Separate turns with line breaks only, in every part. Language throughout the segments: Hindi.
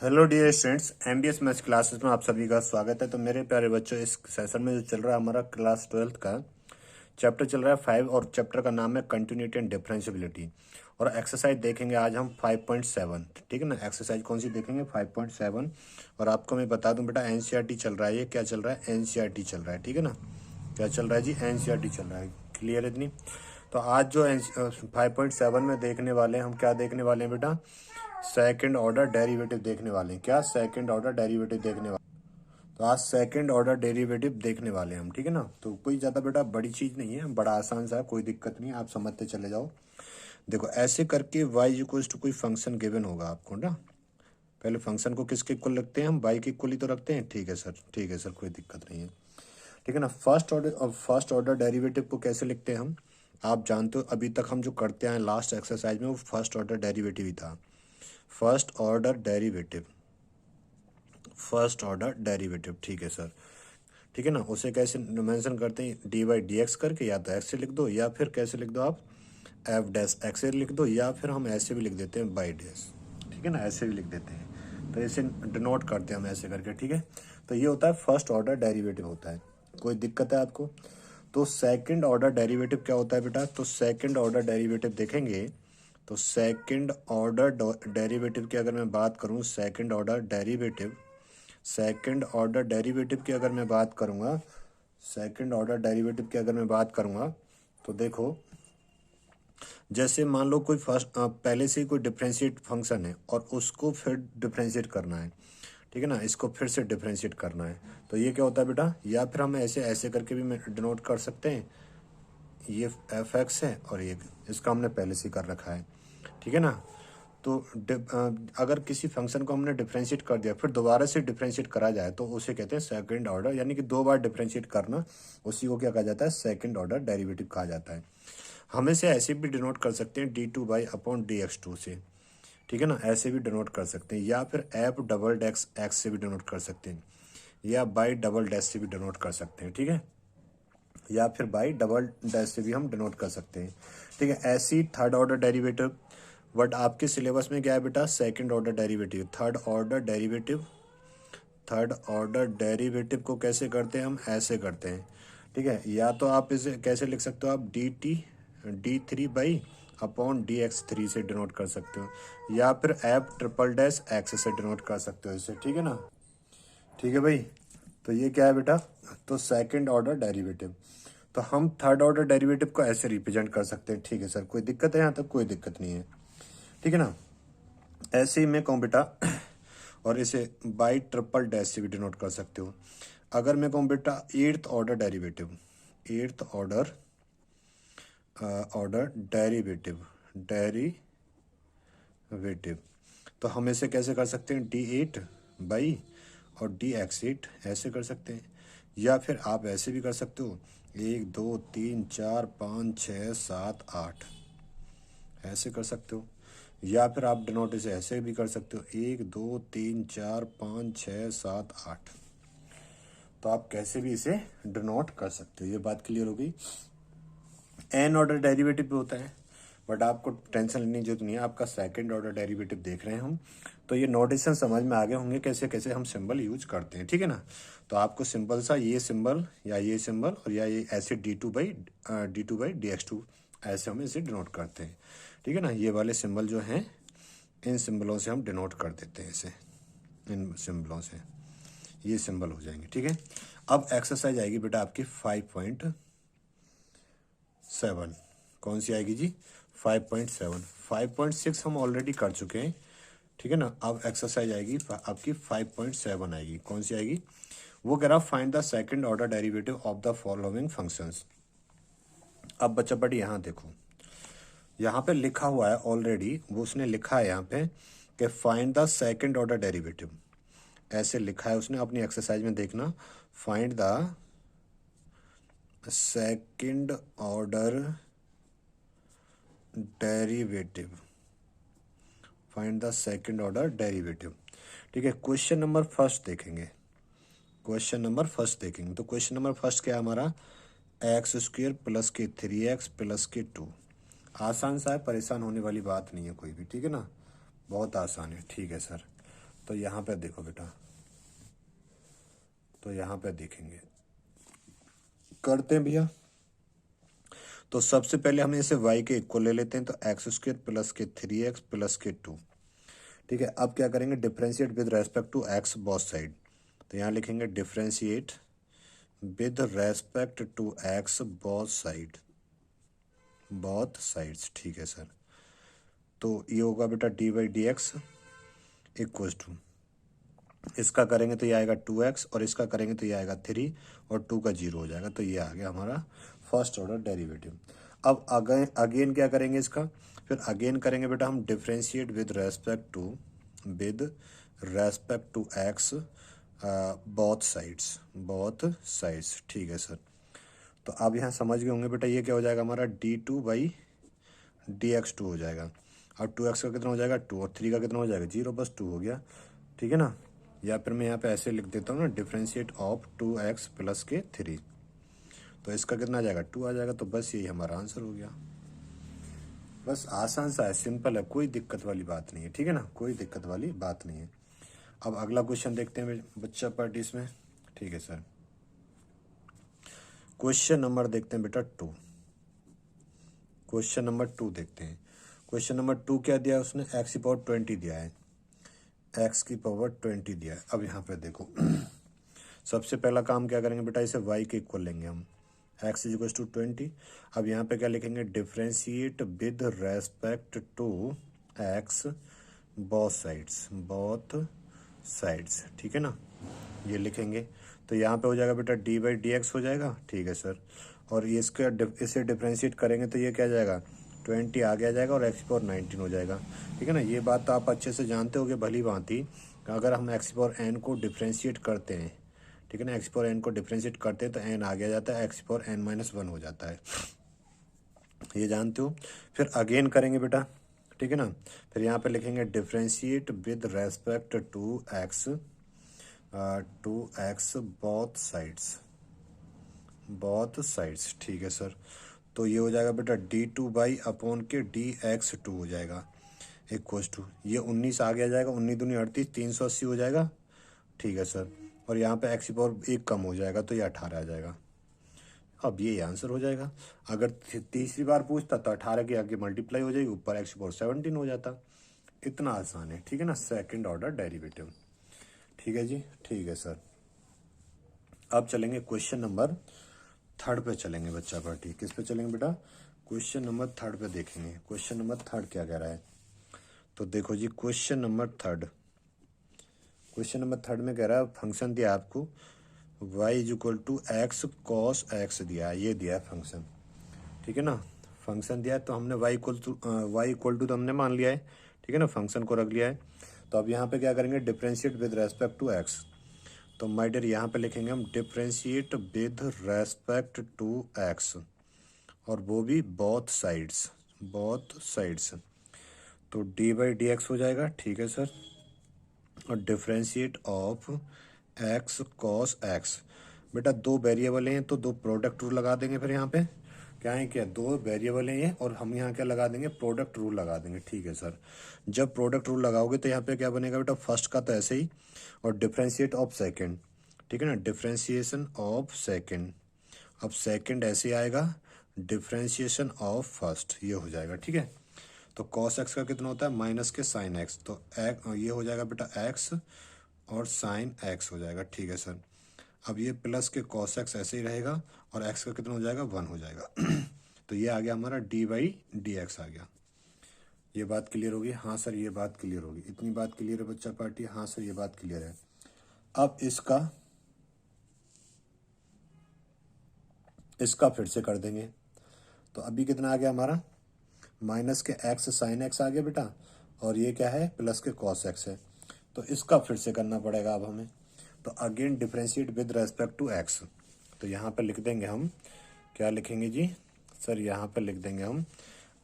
Hello dear students, MBS maths classes में आप सभी का स्वागत है। तो मेरे प्यारे बच्चों, इस सेशन में जो चल रहा है हमारा क्लास 12th का चैप्टर चल रहा है 5 और चैप्टर का नाम है कंटिन्यूटी एंड डिफरेंशिएबिलिटी। और एक्सरसाइज देखेंगे आज हम 5.7। ठीक है ना। एक्सरसाइज कौन सी देखेंगे? 5.7। और आपको मैं बता दूं बेटा, एनसीईआरटी चल रहा है। ये क्या चल रहा है? एनसीईआरटी चल रहा है। ठीक है ना। क्या चल रहा है जी? एनसीईआरटी चल रहा है। क्लियर है इतनी? तो आज जो 5.7 में देखने वाले हैं, हम क्या देखने वाले हैं बेटा? सेकंड ऑर्डर डेरिवेटिव देखने वाले हैं। क्या? सेकंड ऑर्डर डेरिवेटिव देखने वाले। तो आज सेकंड ऑर्डर डेरिवेटिव देखने वाले हैं हम। ठीक है ना। तो कोई ज्यादा बेटा बड़ी चीज नहीं है, बड़ा आसान सा है, कोई दिक्कत नहीं है, आप समझते चले जाओ। देखो, ऐसे करके y इक्वल्स टू कोई फंक्शन गिवन होगा आपको ना। पहले फंक्शन को किसके इक्वल रखते हैं हम? y के इक्वल ही तो रखते हैं। ठीक है सर, ठीक है सर, कोई दिक्कत नहीं है। ठीक है ना। फर्स्ट ऑर्डर डेरिवेटिव को कैसे लिखते हैं हम? आप जानते हो, अभी तक हम जो करते हैं लास्ट एक्सरसाइज में वो फर्स्ट ऑर्डर डेरिवेटिव ही था। First order derivative, first order derivative. ठीक है सर। ठीक है ना। उसे कैसे मेंशन करते हैं? डी बाई डी एक्स करके, या तो एक्स से लिख दो, या फिर कैसे लिख दो आप? एफ डैश एक्स से लिख दो, या फिर हम ऐसे भी लिख देते हैं बाई डैश। ठीक है ना, ऐसे भी लिख देते हैं। तो इसे डिनोट करते हैं हम ऐसे करके। ठीक है। तो ये होता है फर्स्ट ऑर्डर डेरिवेटिव होता है। कोई दिक्कत है आपको? तो सेकंड ऑर्डर डेरिवेटिव क्या होता है बेटा? तो सेकंड ऑर्डर डेरिवेटिव देखेंगे तो सेकंड ऑर्डर डेरिवेटिव की अगर मैं बात करूं, second order derivative, second order derivative की अगर मैं बात करूंगा, सेकंड ऑर्डर डेरिवेटिव की अगर मैं बात करूंगा, तो देखो, जैसे मान लो कोई फर्स्ट पहले से ही कोई डिफरेंशिएट फंक्शन है और उसको फिर डिफरेंशिएट करना है। ठीक है ना। इसको फिर से डिफरेंशिएट करना है, तो ये क्या होता है बेटा? या फिर हम ऐसे ऐसे करके भी डिनोट कर सकते हैं। ये एफ एक्स है और ये इसका हमने पहले से कर रखा है। ठीक है ना। तो अगर किसी फंक्शन को हमने डिफरेंशिएट कर दिया फिर दोबारा से डिफरेंशिएट करा जाए तो उसे कहते हैं सेकंड ऑर्डर, यानी कि दो बार डिफरेंशिएट करना, उसी को क्या कहा जाता है? सेकंड ऑर्डर डेरिवेटिव कहा जाता है। हम इसे ऐसे भी डिनोट कर सकते हैं d two by upon d x two से। ठीक है ना, ऐसे भी डिनोट कर सकते हैं, या फिर एफ डबल डेक्स एक्स से भी डिनोट कर सकते हैं, या बाई डबल डैश से भी डिनोट कर सकते हैं। ठीक है, या फिर बाई डबल डैश से भी हम डिनोट कर सकते हैं। ठीक है। ऐसी थर्ड ऑर्डर डेरिवेटिव, बट आपके सिलेबस में क्या है बेटा? Second order derivative. Third order derivative, third order derivative को कैसे करते हैं हम? ऐसे करते हैं। ठीक है। या तो आप इसे कैसे लिख सकते हो? आप D T D three by upon d x three से डिनोट कर सकते हो, या फिर एफ ट्रिपल डैश एक्स से डिनोट कर सकते हो इसे। ठीक है ना। ठीक है भाई। तो ये क्या है बेटा? तो सेकंड ऑर्डर डेरिवेटिव। तो हम थर्ड ऑर्डर डेरिवेटिव को ऐसे रिप्रेजेंट कर सकते हैं। ठीक है सर, कोई दिक्कत है यहाँ तक? कोई दिक्कत नहीं है। ठीक है ना। ऐसे ही मैं कहूँ बेटा, और इसे बाई ट्रिपल डैश से भी डिनोट कर सकते हो। अगर मैं कहूँ बेटा eighth order derivative, eighth order order derivative, derivative, तो हम इसे कैसे कर सकते हैं? डी एट बाई और डी एक्स एट, ऐसे कर सकते हैं। या फिर आप ऐसे भी कर सकते हो, एक दो तीन चार पाँच छः सात आठ, ऐसे कर सकते हो। या फिर आप डिनोट इसे ऐसे भी कर सकते हो, एक दो तीन चार पाँच छः सात आठ। तो आप कैसे भी इसे डिनोट कर सकते हो। ये बात क्लियर हो गई। एन ऑर्डर डेरिवेटिव भी होता है, बट आपको टेंशन लेने की जरूरत नहीं है। आपका सेकंड ऑर्डर डेरिवेटिव देख रहे हैं हम, तो ये नोटेशन समझ में आ गए होंगे कैसे कैसे हम सिंबल यूज करते हैं। ठीक है ना। तो आपको सिंपल सा ये सिंबल या ये सिंबल और या ये ऐसे d two by d x two, ऐसे हम इसे डिनोट करते हैं। ठीक है ना। ये वाले सिंबल जो हैं, इन सिंबलों से हम डिनोट कर देते हैं इसे, इन सिंबलों से ये सिंबल हो जाएंगे। ठीक है। अब एक्सरसाइज आएगी बेटा आपकी 5.7। कौन सी आएगी जी? 5.7। 5.6 हम ऑलरेडी कर चुके हैं। ठीक है ना। अब एक्सरसाइज आएगी आपकी 5.7 आएगी। कौन सी आएगी? वो कह रहा find the second order derivative of the following functions. अब बच्चा बड़ी यहाँ देखो, यहाँ पे लिखा हुआ है ऑलरेडी, वो उसने लिखा है यहाँ पे कि find the second order derivative, ऐसे लिखा है उसने अपनी एक्सरसाइज में। देखना, find the second order derivative, find the second order derivative. ठीक है। क्वेश्चन नंबर फर्स्ट देखेंगे, क्वेश्चन नंबर फर्स्ट देखेंगे। तो क्वेश्चन नंबर फर्स्ट क्या है हमारा? एक्स स्क्वेयर प्लस के 3x प्लस के 2। आसान सा है, परेशान होने वाली बात नहीं है कोई भी। ठीक है ना, बहुत आसान है। ठीक है सर। तो यहाँ पे देखो बेटा, तो यहाँ पे देखेंगे, करते हैं भैया। तो सबसे पहले हम इसे y के इक्वल ले लेते हैं, तो एक्स स्क्र प्लस के 3x प्लस के 2। ठीक है, अब क्या करेंगे, differentiate with respect to x both side. तो यहाँ लिखेंगे differentiate with respect to x both side, both sides. ठीक है सर, तो ये होगा बेटा d by d x equal to, इसका करेंगे तो ये आएगा 2x और इसका करेंगे तो ये आएगा 3 और 2 का 0 हो जाएगा। तो ये आ गया हमारा फर्स्ट ऑर्डर डेरिवेटिव। अब अगेन क्या करेंगे इसका, फिर अगेन करेंगे बेटा हम differentiate with respect to x both sides, both sides. ठीक है सर, तो आप यहाँ समझ गए होंगे बेटा, ये क्या हो जाएगा हमारा d2 बाई डी एक्स 2 हो जाएगा। और 2x का कितना हो जाएगा 2 और 3 का कितना हो जाएगा 0, बस 2 हो गया। ठीक है ना, या फिर मैं यहाँ पे ऐसे लिख देता हूँ ना, डिफ्रेंशिएट ऑफ 2x प्लस के 3, तो इसका कितना आ जाएगा 2 आ जाएगा। तो बस यही हमारा आंसर हो गया। बस आसान सा है, सिंपल है, कोई दिक्कत वाली बात नहीं है। ठीक है ना, कोई दिक्कत वाली बात नहीं है। अब अगला क्वेश्चन देखते हैं बच्चा पार्टी इसमें। ठीक है सर, क्वेश्चन नंबर देखते हैं बेटा 2। क्वेश्चन नंबर 2 देखते हैं। क्वेश्चन नंबर 2 क्या दिया है उसने, एक्स की पावर 20 दिया है, एक्स की पावर 20 दिया है। अब यहाँ पे देखो सबसे पहला काम क्या करेंगे बेटा, इसे y के इक्वल लेंगे हम, x इज इक्वल टू 20। अब यहाँ पे क्या लिखेंगे, differentiate with respect to x both sides, both sides. ठीक है ना, ये लिखेंगे तो यहाँ पे हो जाएगा बेटा डी बाई डी एक्स हो जाएगा। ठीक है सर, और ये इसे डिफ्रेंशिएट करेंगे तो ये क्या जाएगा 20 आगे आ जाएगा और एक्स की पावर 19 हो जाएगा। ठीक है ना, ये बात तो आप अच्छे से जानते होगे भली भांति, अगर हम एक्स की पावर एन को डिफ्रेंशिएट करते हैं, ठीक है ना, एक्स पावर एन को डिफ्रेंशिएट करते हैं तो एन आगे आ जाता है, एक्स पावर एन माइनस 1 हो जाता है, ये जानते हो। फिर अगेन करेंगे बेटा, ठीक है ना, फिर यहाँ पे लिखेंगे differentiate with respect to x both sides, both sides. ठीक है सर, तो ये हो जाएगा बेटा d2 बाई अपॉन के dx2 हो जाएगा इक्वल टू, ये 19 आगे आ जाएगा, 19 दूनी 38, 380 हो जाएगा। ठीक है सर, और यहाँ पे एक्स की पावर 1 कम हो जाएगा तो ये 18 आ जाएगा। अब ये आंसर हो जाएगा। अगर तीसरी बार पूछता तो 18 के आगे मल्टीप्लाई हो जाएगी, ऊपर एक्स की पावर 17 हो जाता। इतना आसान है। ठीक है ना, सेकेंड ऑर्डर डेरिवेटिव। ठीक है जी, ठीक है सर। अब चलेंगे क्वेश्चन नंबर 3 पे चलेंगे बच्चा पार्टी। किस पे चलेंगे बेटा, क्वेश्चन नंबर 3 पे देखेंगे। क्वेश्चन नंबर 3 क्या कह रहा है, तो देखो जी क्वेश्चन नंबर 3, क्वेश्चन नंबर 3 में कह रहा है फंक्शन दिया आपको y is equal to x cos x दिया है, ये दिया है फंक्शन। ठीक है ना, फंक्शन दिया है तो हमने y इक्वल टू तो हमने मान लिया है। ठीक है ना, फंक्शन को रख लिया है। तो अब यहाँ पे क्या करेंगे, differentiate with respect to x। तो माय डियर यहाँ पे लिखेंगे हम differentiate with respect to x, और वो भी बोथ साइड्स, बोथ साइड्स। तो डी बाई डी एक्स हो जाएगा। ठीक है सर, और differentiate of x cos x. बेटा दो वेरिएबल हैं तो दो प्रोडक्ट रूल लगा देंगे। फिर यहाँ पे क्या है, क्या दो वेरिएबल हैं ये, और हम यहाँ क्या लगा देंगे, प्रोडक्ट रूल लगा देंगे। ठीक है सर, जब प्रोडक्ट रूल लगाओगे तो यहाँ पे क्या बनेगा बेटा, फर्स्ट का तो ऐसे ही, और डिफ्रेंशिएट ऑफ सेकेंड। ठीक है ना, डिफ्रेंशिएशन ऑफ सेकेंड। अब सेकेंड ऐसे आएगा, डिफ्रेंशिएशन ऑफ फर्स्ट, ये हो जाएगा। ठीक है, तो कॉस एक्स का कितना होता है, माइनस के साइन एक्स, तो ये हो जाएगा बेटा एक्स और साइन एक्स हो जाएगा। ठीक है सर, अब ये प्लस के कॉस एक्स ऐसे ही रहेगा, और एक्स का कितना हो जाएगा 1 हो जाएगा। तो ये आ गया हमारा डी बाई डी एक्स आ गया। ये बात क्लियर होगी, हाँ सर ये बात क्लियर होगी, इतनी बात क्लियर है बच्चा पार्टी, हाँ सर ये बात क्लियर है। अब इसका फिर से कर देंगे। तो अभी कितना आ गया हमारा, माइनस के एक्स साइन एक्स आ गया बेटा, और ये क्या है, प्लस के कॉस एक्स है। तो इसका फिर से करना पड़ेगा अब हमें। तो again differentiate with respect to x. तो यहाँ पर लिख देंगे हम, क्या लिखेंगे जी सर, यहाँ पर लिख देंगे हम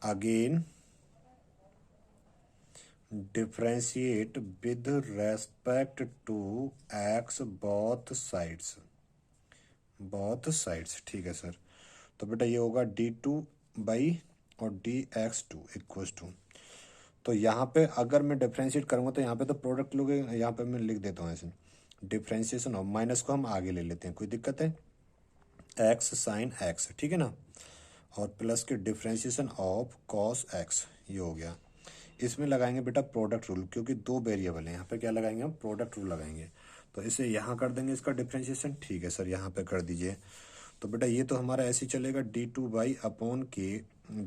again differentiate with respect to x both sides, both sides. ठीक है सर, तो बेटा ये होगा d2 बाई और dx2 इक्वल टू, तो यहाँ पे अगर मैं डिफ्रेंशिएट करूँगा तो यहाँ पे तो प्रोडक्ट लोगे, यहाँ पे मैं लिख देता हूँ ऐसे, डिफ्रेंशिएशन ऑफ, माइनस को हम आगे ले लेते हैं, कोई दिक्कत है, एक्स साइन एक्स, ठीक है ना, और प्लस के डिफ्रेंशिएशन ऑफ कॉस एक्स, ये हो गया। इसमें लगाएंगे बेटा प्रोडक्ट रूल, क्योंकि दो वेरिएबल हैं, यहाँ पे क्या लगाएंगे हम, प्रोडक्ट रूल लगाएंगे। तो इसे यहाँ कर देंगे इसका डिफ्रेंशिएशन, ठीक है सर, यहाँ पे कर दीजिए। तो बेटा ये तो हमारा ऐसे ही चलेगा, d2/के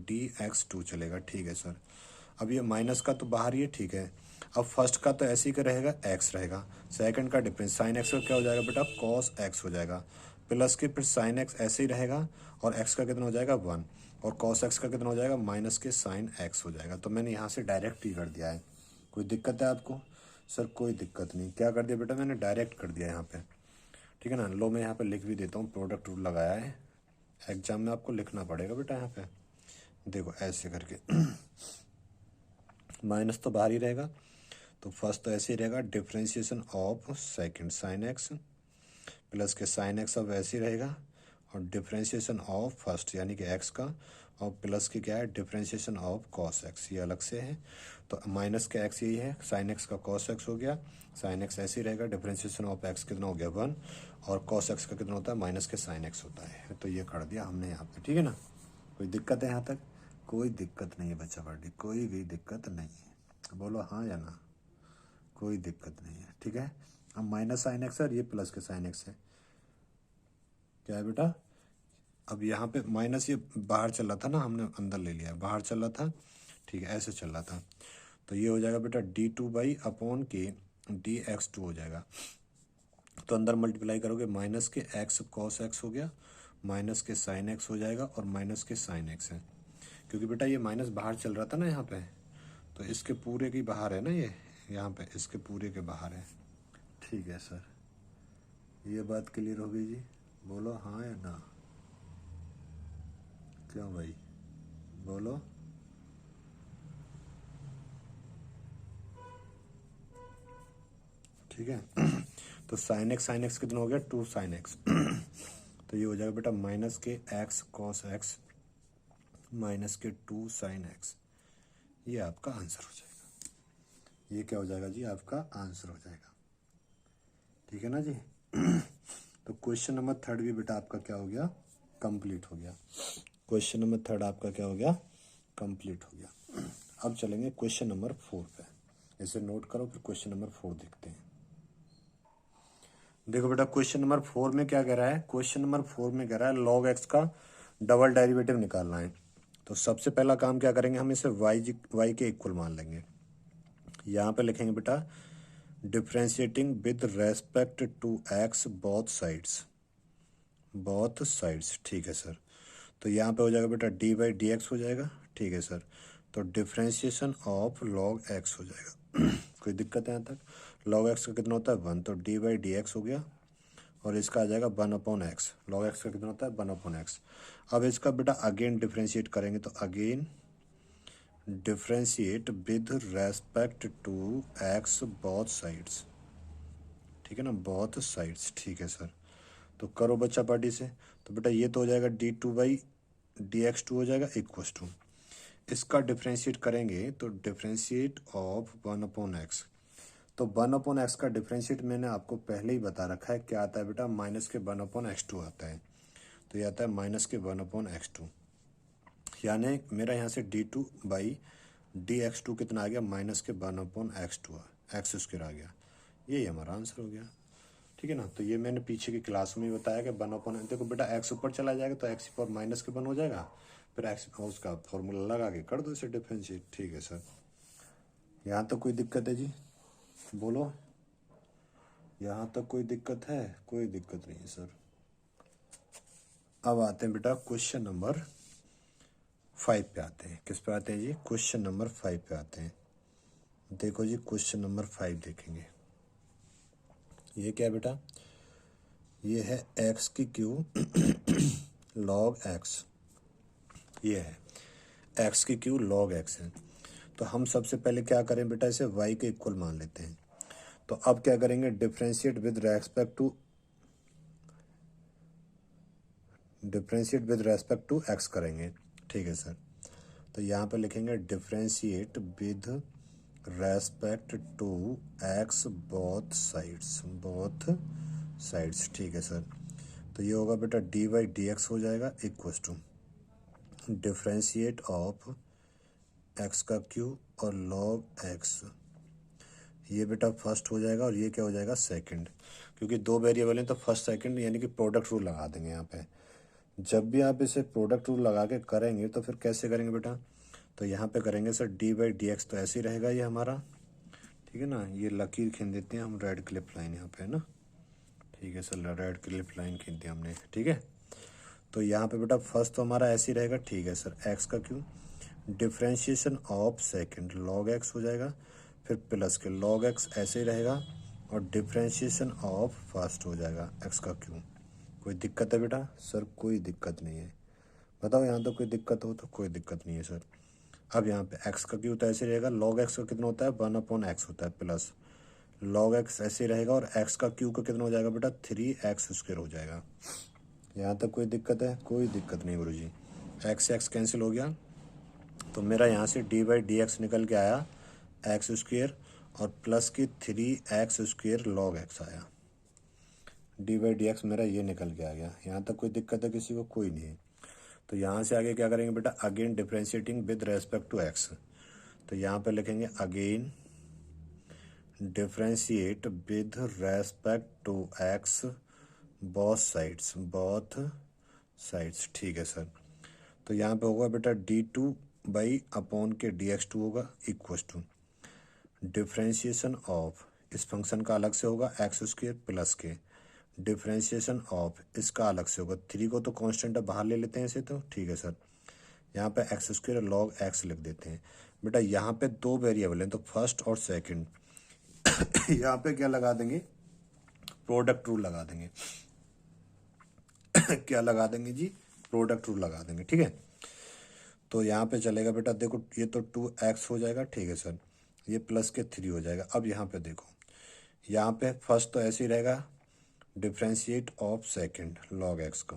dx2 चलेगा, ठीक है सर। अब ये माइनस का तो बाहर ही है, ठीक है। अब फर्स्ट का तो ऐसे ही का रहेगा, एक्स रहेगा, सेकंड का डिफरेंस साइन एक्स का क्या हो जाएगा बेटा, कॉस एक्स हो जाएगा, प्लस के फिर साइन एक्स ऐसे ही रहेगा, और एक्स का कितना हो जाएगा 1, और कॉस एक्स का कितना हो जाएगा माइनस के साइन एक्स हो जाएगा। तो मैंने यहाँ से डायरेक्ट ही कर दिया है, कोई दिक्कत है आपको? सर कोई दिक्कत नहीं, क्या कर दिया बेटा मैंने, डायरेक्ट कर दिया यहाँ पे, ठीक है ना। लो मैं यहाँ पे लिख भी देता हूँ, प्रोडक्ट रूल लगाया है, एग्जाम में आपको लिखना पड़ेगा बेटा यहाँ पे, देखो ऐसे करके माइनस तो बाहर ही रहेगा, तो फर्स्ट तो ऐसे ही रहेगा, differentiation of second sine x, plus के साइन एक्स अब ऐसे ही रहेगा, और डिफ्रेंशिएशन ऑफ फर्स्ट यानी कि एक्स का, और प्लस की क्या है, डिफ्रेंशिएशन ऑफ कॉस एक्स, ये अलग से है। तो माइनस का एक्स यही है, साइन एक्स का कॉस एक्स हो गया, साइन एक्स ऐसे ही रहेगा, डिफ्रेंशिएशन ऑफ एक्स कितना हो गया 1, और कॉस एक्स का कितना होता है, माइनस के साइन एक्स होता है। तो ये कर दिया हमने यहाँ पे, ठीक है ना। कोई दिक्कत है यहाँ तक? कोई दिक्कत नहीं है बच्चा पार्टी, कोई भी दिक्कत नहीं है, बोलो हाँ या ना, कोई दिक्कत नहीं है, ठीक है। अब माइनस साइन एक्स है और ये प्लस के साइन एक्स है, क्या है बेटा, अब यहाँ पे माइनस ये बाहर चल रहा था ना, हमने अंदर ले लिया, बाहर चल रहा था, ठीक है, ऐसे चल रहा था। तो ये हो जाएगा बेटा d2/के dx2 हो जाएगा। तो अंदर मल्टीप्लाई करोगे, माइनस के एक्स कॉस एक्स हो गया, माइनस के साइन एक्स हो जाएगा, और माइनस के साइन एक्स है, क्योंकि बेटा ये माइनस बाहर चल रहा था ना यहाँ पे, तो इसके पूरे के बाहर है ना, ये यहाँ पे इसके पूरे के बाहर है, ठीक है सर। ये बात क्लियर हो गई जी, बोलो हाँ या ना, क्यों भाई, बोलो। ठीक है तो साइन एक्स कितना हो गया, 2 साइन एक्स तो ये हो जाएगा बेटा माइनस के एक्स कॉस एक्स माइनस के 2 साइन एक्स, ये आपका आंसर हो जाएगा। ये क्या हो जाएगा जी, आपका आंसर हो जाएगा, ठीक है ना जी तो क्वेश्चन नंबर 3 भी बेटा आपका क्या हो गया, कंप्लीट हो गया। क्वेश्चन नंबर 3 आपका क्या हो गया, कंप्लीट हो गया। अब चलेंगे क्वेश्चन नंबर 4 पे, इसे नोट करो, फिर क्वेश्चन नंबर 4 देखते हैं। देखो बेटा क्वेश्चन नंबर 4 में क्या कह रहा है, क्वेश्चन नंबर 4 में कह रहा है लॉग एक्स का डबल डेरिवेटिव निकालना है। तो सबसे पहला काम क्या करेंगे, हम इसे वाई के इक्वल मान लेंगे। यहाँ पे लिखेंगे बेटा differentiating with respect to x both sides, ठीक है सर। तो यहाँ पे हो जाएगा बेटा d/dx हो जाएगा, ठीक है सर। तो डिफ्रेंशिएशन ऑफ लॉग एक्स हो जाएगा कोई दिक्कत है यहाँ तक? लॉग एक्स का कितना होता है 1, तो d/dx हो गया, और इसका आ जाएगा 1/x, लॉग एक्स का कितना होता है 1/x। अब इसका बेटा अगेन डिफ्रेंशिएट करेंगे, तो again differentiate with respect to x both sides, ठीक है ना, बोथ साइड्स, ठीक है सर। तो करो बच्चा पार्टी से, तो बेटा ये तो हो जाएगा d2/dx2 हो जाएगा इक्वल टू, इसका डिफ्रेंशिएट करेंगे तो डिफ्रेंशिएट ऑफ 1/x, तो 1/x का डिफ्रेंशिएट मैंने आपको पहले ही बता रखा है, क्या आता है बेटा, माइनस के 1/x2 आता है। तो ये आता है माइनस के 1/x2, यानी मेरा यहाँ से d2/dx2 कितना आ गया, माइनस के 1/x2 एक्स स्क्वायर आ गया, यही हमारा आंसर हो गया, ठीक है ना। तो ये मैंने पीछे की क्लास में ही बताया कि 1/, देखो बेटा एक्स ऊपर चला जाएगा तो एक्स पावर माइनस के 1 हो जाएगा, फिर एक्स उसका फॉर्मूला लगा के कर दो इसे डिफरेंशिएट, ठीक है सर। यहाँ तक कोई दिक्कत है जी, बोलो, यहाँ तक कोई दिक्कत है? कोई दिक्कत नहीं है सर। अब आते हैं बेटा क्वेश्चन नंबर 5 पे आते हैं, किस पे आते हैं जी, क्वेश्चन नंबर 5 पे आते हैं। देखो जी क्वेश्चन नंबर 5 देखेंगे, ये क्या है बेटा, ये है एक्स की क्यू लॉग एक्स, ये है एक्स की क्यू लॉग एक्स है। तो हम सबसे पहले क्या करें बेटा, इसे वाई के इक्वल मान लेते हैं। तो अब क्या करेंगे, differentiate with respect to x करेंगे, ठीक है सर। तो यहाँ पे लिखेंगे differentiate with respect to x both sides. ठीक है सर। तो ये होगा बेटा डी बाई डी एक्स हो जाएगा equals to differentiate of x का क्यू और लॉग एक्स। ये बेटा फर्स्ट हो जाएगा और ये क्या हो जाएगा सेकंड, क्योंकि दो वेरिएबल हैं तो फर्स्ट सेकंड यानी कि प्रोडक्ट रूल लगा देंगे यहाँ पे। जब भी आप इसे प्रोडक्ट रूल लगा के करेंगे तो फिर कैसे करेंगे बेटा, तो यहाँ पे करेंगे sir D by d x, तो ऐसे ही रहेगा ये हमारा। ठीक है ना, ये लकीर खींच देते हैं हम, रेड क्लिप लाइन यहाँ पे है ना। ठीक है सर, रेड क्लिप लाइन खींच दी हमने। ठीक है, तो यहाँ पे बेटा फर्स्ट तो हमारा ऐसे ही रहेगा। ठीक है सर, एक्स का Q differentiation of second log x हो जाएगा, फिर प्लस के लॉग एक्स ऐसे ही रहेगा और डिफ्रेंशिएशन ऑफ फर्स्ट हो जाएगा एक्स का क्यू। कोई दिक्कत है बेटा? सर कोई दिक्कत नहीं है। बताओ यहाँ तो कोई दिक्कत हो तो कोई दिक्कत नहीं है सर। अब यहाँ पे एक्स का क्यू तो ऐसे रहेगा, लॉग एक्स का कितना होता है 1/x होता है, प्लस लॉग एक्स ऐसे रहेगा और एक्स का क्यू का कितना हो जाएगा बेटा 3x² हो जाएगा। यहाँ तक कोई दिक्कत है? कोई दिक्कत नहीं गुरुजी। एक्स से एक्स कैंसिल हो गया तो मेरा यहाँ से डी बाई डी एक्स निकल के आया x² और प्लस की 3x² लॉग एक्स आया। डी बाई डी एक्स मेरा ये निकल के आ गया। यहाँ तक कोई दिक्कत है किसी को? कोई नहीं है। तो यहाँ से आगे क्या करेंगे बेटा, again differentiating with respect to x. तो यहाँ पे लिखेंगे again differentiate with respect to x both sides. ठीक है सर। तो यहाँ पे होगा बेटा d2/(d(x2) होगा इक्वस टू डिफ्रेंशिएशन ऑफ, इस फंक्शन का अलग से होगा x² प्लस के डिफ्रेंशिएशन ऑफ इसका अलग से होगा। 3 को तो कांस्टेंट है, बाहर ले लेते हैं इसे। तो ठीक है सर, यहाँ पे x² लॉग x लिख देते हैं। बेटा यहाँ पे दो वेरिएबल हैं तो फर्स्ट और सेकंड यहाँ पे क्या लगा देंगे, प्रोडक्ट रूल लगा देंगे क्या लगा देंगे जी, प्रोडक्ट रूल लगा देंगे। ठीक है, तो यहाँ पे चलेगा बेटा, देखो ये तो 2x हो जाएगा। ठीक है सर, ये प्लस के 3 हो जाएगा। अब यहाँ पे देखो, यहाँ पे फर्स्ट तो ऐसे ही रहेगा differentiate of second log x का,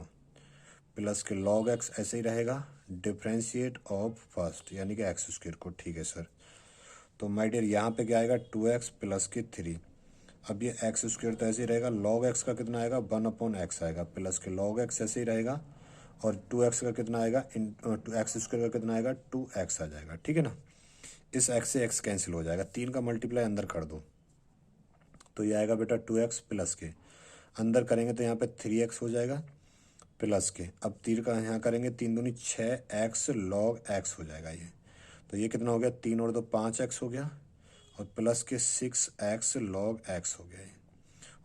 प्लस के लॉग एक्स ऐसे ही रहेगा डिफ्रेंशिएट ऑफ फर्स्ट यानी कि x² को। ठीक है सर, तो माय डियर यहाँ पे क्या आएगा 2x प्लस के 3। अब ये x² तो ऐसे ही रहेगा, लॉग एक्स का कितना आएगा 1/x आएगा, प्लस के लॉग एक्स ऐसे ही रहेगा और 2x का कितना आएगा x² का कितना आएगा 2x आ जाएगा। ठीक है ना, इस x से x कैंसिल हो जाएगा, 3 का मल्टीप्लाई अंदर कर दो तो ये आएगा बेटा 2x प्लस के अंदर करेंगे तो यहाँ पे 3x हो जाएगा प्लस के, अब 3 का यहाँ करेंगे 3 दूनी 6x लॉग x हो जाएगा ये। तो ये कितना हो गया 3 और 2 5x हो गया और प्लस के 6x लॉग x हो गया ये।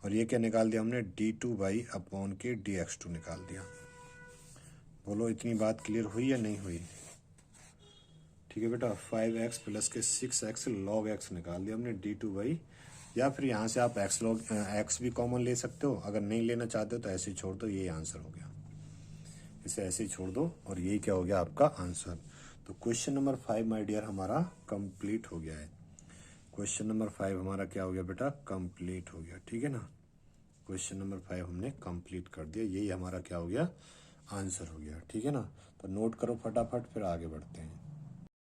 और ये क्या निकाल दिया हमने d2/(dx2) निकाल दिया। बोलो इतनी बात क्लियर हुई या नहीं हुई? ठीक है बेटा, 5x प्लस के 6x लॉग x निकाल दिया हमने d2/, या फिर यहाँ से आप x भी कॉमन ले सकते हो। अगर नहीं लेना चाहते हो तो ऐसे ही छोड़ दो, यही आंसर हो गया। इसे ऐसे ही छोड़ दो और यही क्या हो गया आपका आंसर। तो क्वेश्चन नंबर 5 माय डियर हमारा कंप्लीट हो गया है। क्वेश्चन नंबर 5 हमारा क्या हो गया बेटा, कंप्लीट हो गया। ठीक है ना, क्वेश्चन नंबर 5 हमने कंप्लीट कर दिया, यही हमारा क्या हो गया आंसर हो गया। ठीक है ना, तो नोट करो फटाफट फिर आगे बढ़ते हैं।